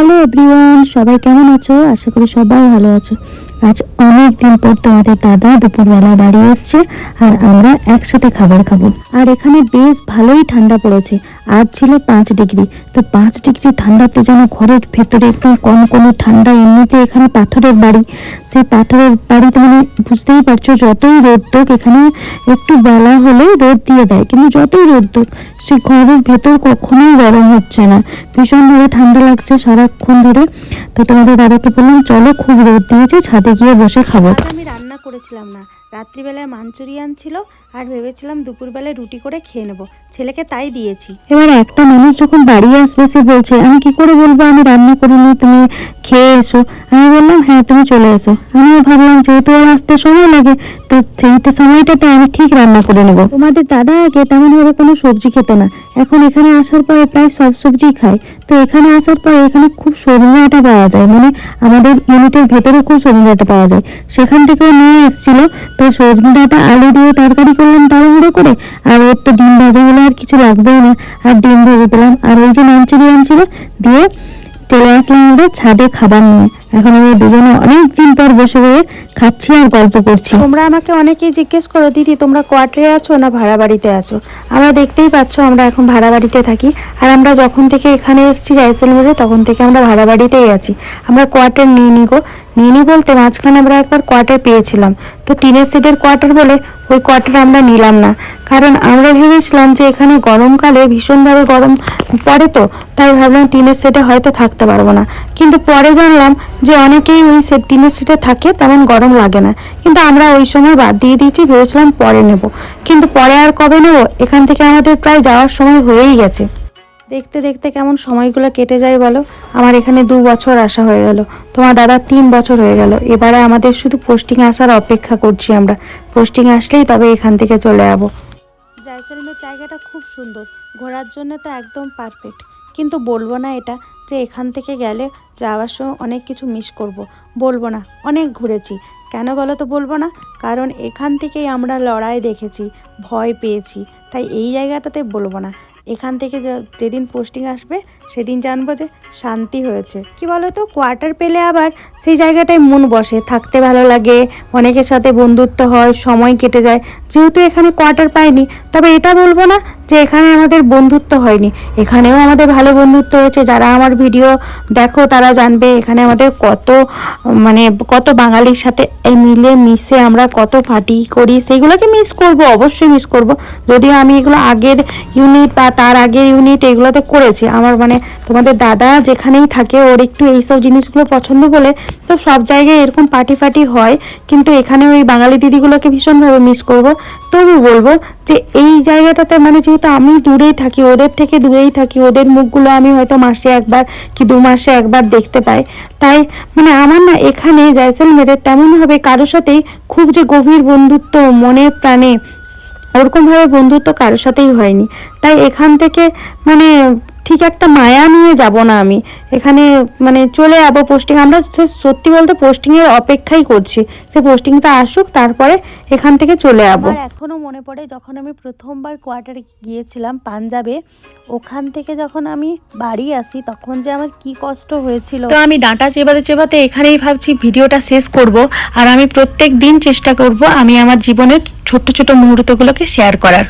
Hello everyone, সবাই কেমন আছো? আশা করি সবাই ভালো আছো। আজ অনেক দিন পর তোমাদের দাদা দুপুরবেলা বাড়ি এসছে আর আমরা একসাথে খাবার খাবো। আর এখানে বেশ ভালোই ঠান্ডা পড়েছে। আজ ছিল 5 ডিগ্রি। তো 5 ডিগ্রি ঠান্ডাতে যেন ঘরের ভেতরে একটু কোনো ঠান্ডা। এমনিতে এখানে পাথরের বাড়ি, সেই পাথরের বাড়িতে মানে বুঝতেই পারছো যতই রোদ হোক এখানে একটু বেলা হলে রোদ দিয়ে দেয়, কিন্তু যতই রোদ হোক সে ঘরের ভেতর কখনোই গরম হচ্ছে না। ভীষণভাবে ঠান্ডা লাগছে সারাক্ষণ ধরে। তো তোমাদের দাদাকে বললাম চলো, খুব রোদ দিয়েছে, ছাদে গিয়ে বসে খাবো। আমি রান্না করেছিলাম না, রাত্রিবেলায় মাঞ্চুরিয়ান ছিল আর ভেবেছিলাম দুপুরবেলায় রুটি করে খেয়ে নেবো, ছেলেকে তাই দিয়েছি। এবার একটা মানুষ যখন বাড়ি আসবে সে বলছে আমি কি করে বলবো আমি রান্না করিনি, তুমি খেয়ে এসো। আমি বললাম হ্যাঁ তুমি চলে এসো। আমিও ভাবলাম যেহেতু ওর আসতে সময় লাগে তো সেইটা সময়টাতে আমি ঠিক রান্না করে নেবো। তোমাদের দাদা আগে তেমনভাবে কোনো সবজি খেত না, এখন এখানে আসার পরে প্রায় সব সবজি খায়। তো এখানে আসার পরে এখানে খুব সজনে ডাঁটা পাওয়া যায়, মানে আমাদের ইউনিটের ভেতরে খুব সজনে ডাঁটা পাওয়া যায়, সেখান থেকেও নিয়ে এসেছিল। তো সজনে ডাঁটা আলু দিয়ে তরকারি করলাম তাড়াহুড়ো করে, আর ওর তো ডিম ভাজা হলে আর কিছু লাগবেই না, আর ডিম ভেজে দিলাম। আর ওই যে মাঞ্চুরিয়ান ছিল দিয়ে চলে আসলাম আমরা ছাদে খাবার নিয়ে। এখন আমরা দুজনে অনেকদিন পর বসে বসে খাচ্ছি আর গল্প করছি। তোমরা আমাকে অনেকেই জিজ্ঞেস করো দিদি তোমরা কোয়ার্টারে আছো না ভাড়া বাড়িতে আছো। আমরা দেখতেই পাচ্ছ আমরা এখন ভাড়া বাড়িতে থাকি, আর আমরা যখন থেকে এখানে এসেছি জয়সলমেরে তখন থেকে আমরা ভাড়া বাড়িতেই আছি। আমরা কোয়ার্টার নিইনি বলতে মাঝখানে আমরা একবার কোয়ার্টার পেয়েছিলাম, তো টিনের সেটের কোয়ার্টার বলে ওই কোয়ার্টার আমরা নিলাম না, কারণ আমরা ভেবেছিলাম যে এখানে গরমকালে ভীষণভাবে গরম পড়ে, তো তাই ভাবলাম টিনের সেটে হয়তো থাকতে পারবো না। কিন্তু পরে জানলাম যে অনেকেই ওই টিনের সেটে থাকে, তেমন গরম লাগে না। কিন্তু আমরা ওই সময় বাদ দিয়ে দিয়েছি, ভেবেছিলাম পরে নেব, কিন্তু পরে আর কবে নেব, এখান থেকে আমাদের প্রায় যাওয়ার সময় হয়েই গেছে। দেখতে দেখতে কেমন সময়গুলো কেটে যায় বলো। আমার এখানে 2 বছর আসা হয়ে গেল, তোমার দাদা 3 বছর হয়ে গেল। এবারে আমাদের শুধু পোস্টিং আসার অপেক্ষা করছি আমরা, পোস্টিং আসলেই তবে এখান থেকে চলে যাবো। জয়সলমের জায়গাটা খুব সুন্দর, ঘোরার জন্য তো একদম পারফেক্ট। কিন্তু বলবো না এটা যে এখান থেকে গেলে যাওয়ার সময় অনেক কিছু মিস করব, বলবো না। অনেক ঘুরেছি, কেন বলো তো বলবো না, কারণ এখান থেকেই আমরা লড়াই দেখেছি, ভয় পেয়েছি, তাই এই জায়গাটাতে বলবো না। এখান থেকে যেদিন পোস্টিং আসবে সেদিন জানবো যে শান্তি হয়েছে। কি বলো তো, কোয়ার্টার পেলে আবার সেই জায়গাটায় মন বসে, থাকতে ভালো লাগে, অনেকের সাথে বন্ধুত্ব হয়, সময় কেটে যায়। যেহেতু এখানে কোয়ার্টার পাইনি, তবে এটা বলবো না যে এখানে আমাদের বন্ধুত্ব হয়নি, এখানেও আমাদের ভালো বন্ধুত্ব হয়েছে। যারা আমার ভিডিও দেখো তারা জানবে এখানে আমাদের কত বাঙালির সাথে মিলে মিশে আমরা কত পার্টি করি, সেইগুলোকে মিস করব, অবশ্যই মিস করব। যদিও আমি এগুলো আগের ইউনিট বা তার আগের ইউনিট এগুলোতে করেছি। আমার তোমাদের দাদা যেখানেই থাকে ওর একটু এইসব জিনিসগুলো পছন্দ বলে, তো সব জায়গায় এরকম পার্টি হয়, কিন্তু এখানে ওই বাঙালি দিদিগুলোকে ভীষণভাবে মিস করব। তবু বলবো যে এই জায়গাটাতে যেহেতু আমি দূরেই থাকি, ওদের থেকে দূরেই থাকি, ওদের মুখগুলো আমি হয়তো মাসে একবার কি 2 মাসে একবার দেখতে পাই, তাই আমার না এখানে জয়সলমেরে তেমনভাবে কারোর সাথেই খুব যে গভীর বন্ধুত্ব মনে প্রাণে ওরকমভাবে বন্ধুত্ব কারোর সাথেই হয়নি। তাই এখান থেকে ঠিক একটা মায়া নিয়ে যাব না আমি, এখানে চলে যাবো পোস্টিং। আমরা সত্যি বলতে পোস্টিংয়ের অপেক্ষাই করছি, সে পোস্টিংটা আসুক তারপরে এখান থেকে চলে যাবো। এখনও মনে পড়ে যখন আমি প্রথমবার কোয়ার্টারে গিয়েছিলাম পাঞ্জাবে, ওখান থেকে যখন আমি বাড়ি আসি তখন যে আমার কি কষ্ট হয়েছিল। তো আমি ডাঁটা চেবাতে এখানেই ভাবছি ভিডিওটা শেষ করব, আর আমি প্রত্যেক দিন চেষ্টা করব আমি আমার জীবনের ছোট্ট ছোট মুহূর্তগুলোকে শেয়ার করার।